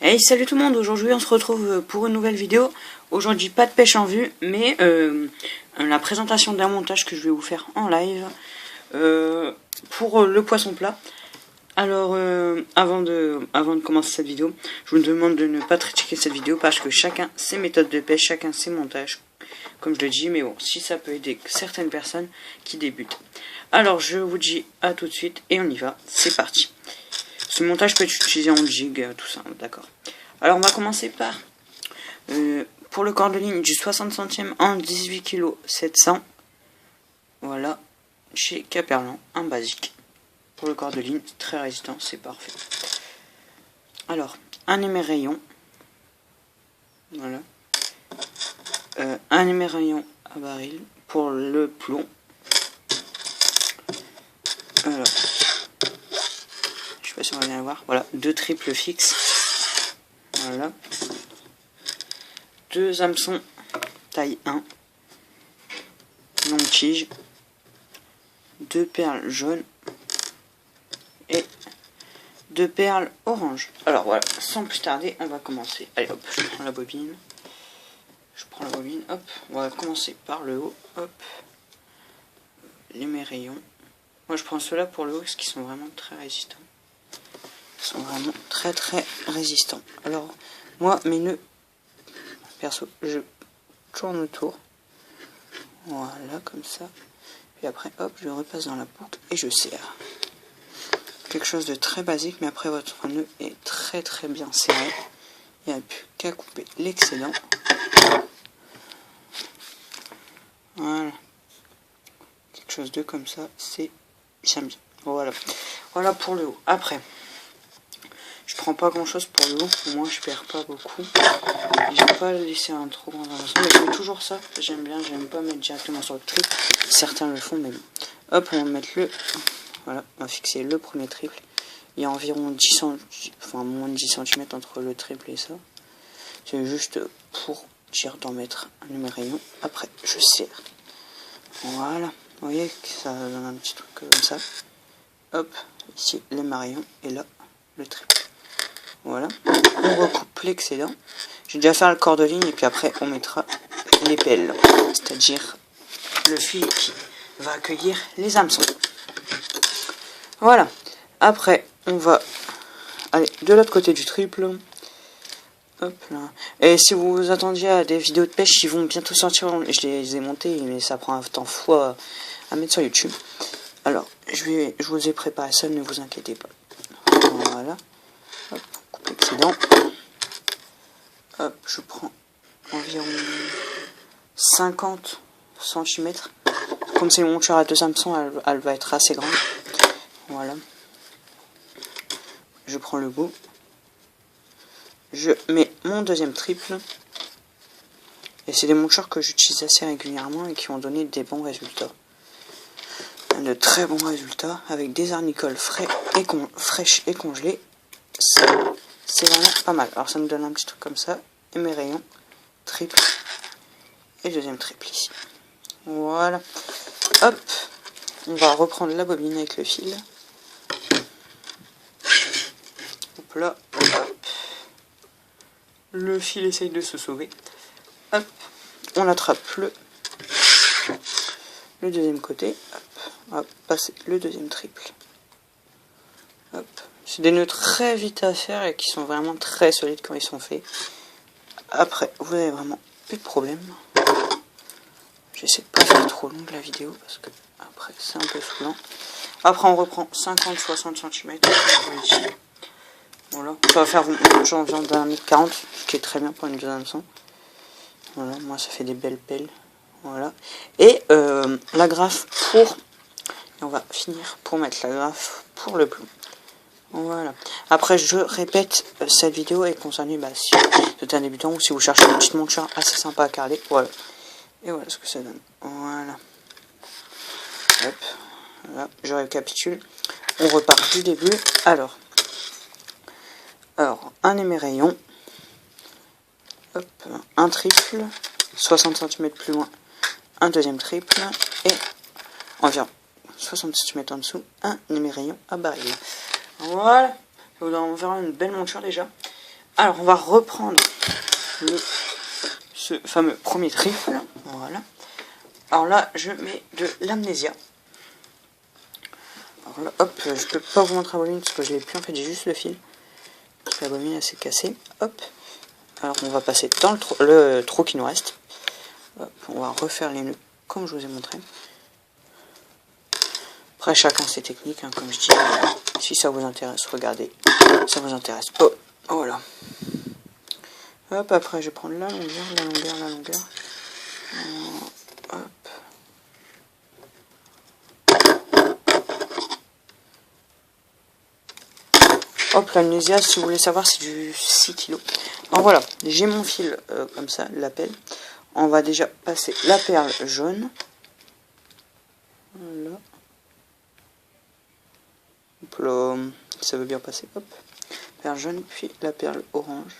Hey, salut tout le monde, aujourd'hui on se retrouve pour une nouvelle vidéo. Aujourd'hui pas de pêche en vue, mais la présentation d'un montage que je vais vous faire en live pour le poisson plat. Alors avant de commencer cette vidéo, je vous demande de ne pas critiquer cette vidéo parce que chacun ses méthodes de pêche, chacun ses montages, comme je le dis, mais bon, si ça peut aider certaines personnes qui débutent. Alors je vous dis à tout de suite et on y va, c'est parti. Ce montage peut être utilisé en jig, tout ça, d'accord. Alors on va commencer par, pour le corps de ligne du 60 centièmes en 18 kg 700. Voilà, chez Caperlan, un basique. Pour le corps de ligne, très résistant, c'est parfait. Alors, un émerrayon. Voilà. Un émerrayon à baril pour le plomb. Alors, je sais pas si on va bien le voir. Voilà, 2 triples fixes. Voilà. 2 hameçons taille 1. Longue tige. 2 perles jaunes. Et 2 perles orange. Alors voilà, sans plus tarder, on va commencer. Allez hop, je prends la bobine. Hop. On va commencer par le haut. Hop. L'émerrayon. Moi je prends ceux-là pour le haut parce qu'ils sont vraiment très résistants. Ils sont vraiment très résistants. Alors, moi, mes nœuds, perso, je tourne autour. Voilà, comme ça. Puis après, hop, je repasse dans la boucle et je serre. Quelque chose de très basique, mais après votre nœud est très bien serré. Il n'y a plus qu'à couper l'excédent. Voilà. Quelque chose de comme ça, c'est bien. Voilà. Voilà pour le haut. Après, je prends pas grand chose pour le haut, au moins je perds pas beaucoup. Je vais pas laisser un trop grand avancement, mais je mets toujours ça. J'aime pas mettre directement sur le triple. Certains le font, mais bon. Hop, on va mettre le. Voilà, on va fixer le premier triple. Il y a environ 10 cm, enfin moins de 10 cm entre le triple et ça. C'est juste pour dire d'en mettre un émerrayon. Après, je serre. Voilà, vous voyez que ça donne un petit truc comme ça. Hop, ici l'émerrayon et là le triple. Voilà, on recoupe l'excédent. J'ai déjà fait le corps de ligne et puis après on mettra les pelles, c'est-à-dire le fil qui va accueillir les hameçons. Voilà, après on va aller de l'autre côté du triple. Hop là. Et si vous vous attendiez à des vidéos de pêche, ils vont bientôt sortir. Je les ai montées, mais ça prend un temps fou à mettre sur YouTube. Alors, je vous ai préparé ça, ne vous inquiétez pas. Voilà. Hop, coupe l'excédent. Hop, je prends environ 50 cm. Comme c'est une monture à 2 hameçons, elle va être assez grande. Voilà. Je prends le bout. Je mets mon deuxième triple. Et c'est des montures que j'utilise assez régulièrement et qui ont donné des bons résultats. De très bons résultats avec des arnicoles fraîches et congelées. C'est vraiment pas mal. Alors ça nous donne un petit truc comme ça. Et mes rayons, triple. Et deuxième triple ici. Voilà. Hop. On va reprendre la bobine avec le fil. Hop là. Hop. Le fil essaye de se sauver. Hop. On attrape le deuxième côté. Hop. On va passer le deuxième triple. Hop. C'est des nœuds très vite à faire et qui sont vraiment très solides quand ils sont faits. Après, vous avez vraiment plus de problème. J'essaie de pas faire trop longue la vidéo parce que après c'est un peu saoulant. Après on reprend 50-60 cm. Voilà. Ça va faire environ d'un mètre 40, ce qui est très bien pour une 2 hameçons. Voilà, moi ça fait des belles pelles. Voilà. Et la graffe pour. Et on va finir pour mettre la graffe pour le plomb. Voilà. Après, je répète, cette vidéo est concernée si vous êtes un débutant ou si vous cherchez une petite monture assez sympa à carrer. Voilà. Et voilà ce que ça donne. Voilà. Hop. Voilà. Je récapitule. On repart du début. Alors, un émerrayon. Hop. Un triple. 60 cm plus loin. Un deuxième triple. Et environ 60 cm en dessous. Un émerrayon à baril. Voilà. On verra une belle monture déjà. Alors on va reprendre ce fameux premier triple. Voilà. Alors là je mets de l'amnésia. Alors là hop, je peux pas vous montrer la bobine parce que je l'ai plus en fait, j'ai juste le fil. Parce que la bobine elle s'est cassée. Hop. Alors on va passer dans le trou qui nous reste. Hop, on va refaire les nœuds comme je vous ai montré. Après chacun ses techniques, hein, comme je dis. Si ça vous intéresse, regardez. Ça vous intéresse pas. Oh, voilà. Hop, après je vais prendre la longueur. Hop. Hop, l'amnésia, si vous voulez savoir, c'est du 6 kg. Alors voilà, j'ai mon fil comme ça, la pelle. On va déjà passer la perle jaune. Voilà. Hop là, ça veut bien passer. Hop. Perle jaune, puis la perle orange.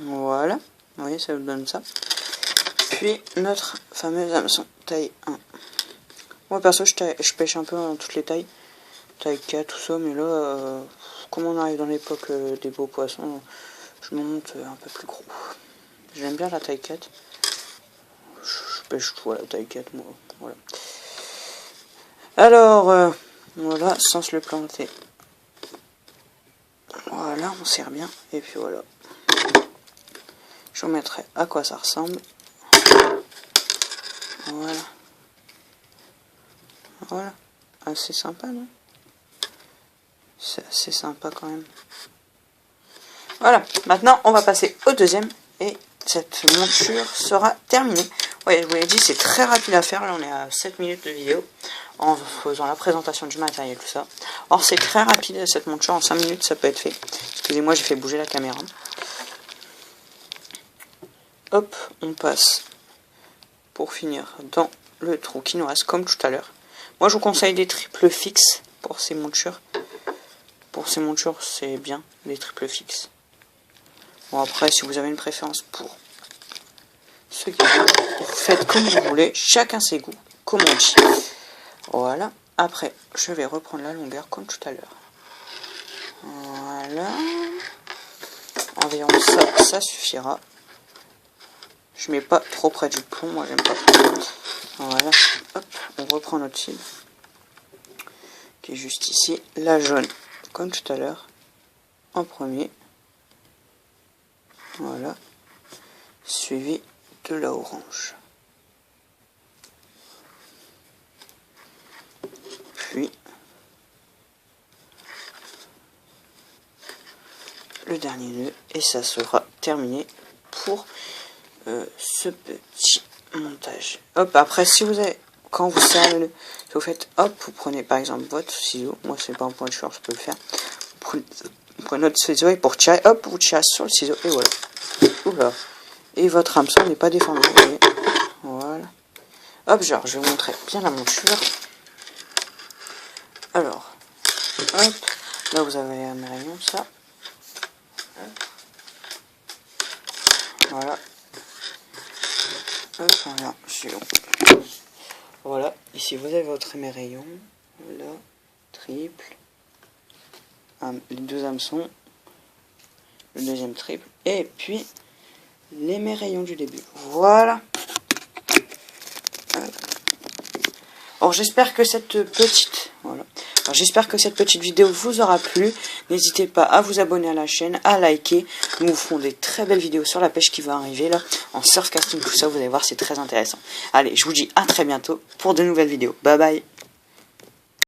Voilà. Vous voyez, ça vous donne ça. Puis notre fameux hameçon taille 1. Moi perso, je pêche un peu dans toutes les tailles. Taille 4, tout ça, mais là, comme on arrive dans l'époque des beaux poissons, je monte un peu plus gros. J'aime bien la taille 4. Je pêche tout à la taille 4, moi. Voilà. Alors, voilà, sans se le planter. Voilà, on serre bien. Et puis voilà. Je vous mettrai à quoi ça ressemble. Voilà. Voilà. Assez sympa, non? C'est assez sympa quand même. Voilà. Maintenant, on va passer au deuxième. Et cette monture sera terminée. Ouais, je vous l'ai dit, c'est très rapide à faire. Là, on est à 7 minutes de vidéo. En faisant la présentation du matériel, tout ça. Or, c'est très rapide, cette monture. En 5 minutes, ça peut être fait. Excusez-moi, j'ai fait bouger la caméra. Hop, on passe pour finir dans le trou qui nous reste comme tout à l'heure. Moi je vous conseille des triples fixes pour ces montures. Pour ces montures c'est bien, les triples fixes. Bon après si vous avez une préférence pour ce qui vous faites comme vous voulez, chacun ses goûts, comme on dit. Voilà, après je vais reprendre la longueur comme tout à l'heure. Voilà. Environ ça suffira. Je mets pas trop près du plomb, moi j'aime pas. Voilà, hop, on reprend notre fil. Qui est juste ici. La jaune, comme tout à l'heure. En premier. Voilà. Suivi de la orange. Puis le dernier nœud. Et ça sera terminé pour ce petit montage. Hop, après si vous avez, quand vous serrez le nœud, vous faites hop, vous prenez par exemple votre ciseau, moi c'est pas un point de short, je peux le faire, vous prenez notre ciseau et pour tirer, hop, vous tirez sur le ciseau et voilà. Oula. Et votre hameçon n'est pas déformé, vous voyez. Voilà. Hop, genre je vais vous montrer bien la monture. Alors, hop, là vous avez un rayon, ça. Hop. Voilà. Hop, voilà, c'est long. Voilà, ici vous avez votre émerillon. Voilà, triple. Les deux hameçons. Le deuxième triple. Et puis, l'émerillon du début. Voilà. Alors j'espère que cette petite... Voilà. Alors j'espère que cette petite vidéo vous aura plu. N'hésitez pas à vous abonner à la chaîne, à liker. Nous vous ferons des très belles vidéos sur la pêche qui va arriver là, en surfcasting, tout ça, vous allez voir, c'est très intéressant. Allez, je vous dis à très bientôt pour de nouvelles vidéos. Bye bye.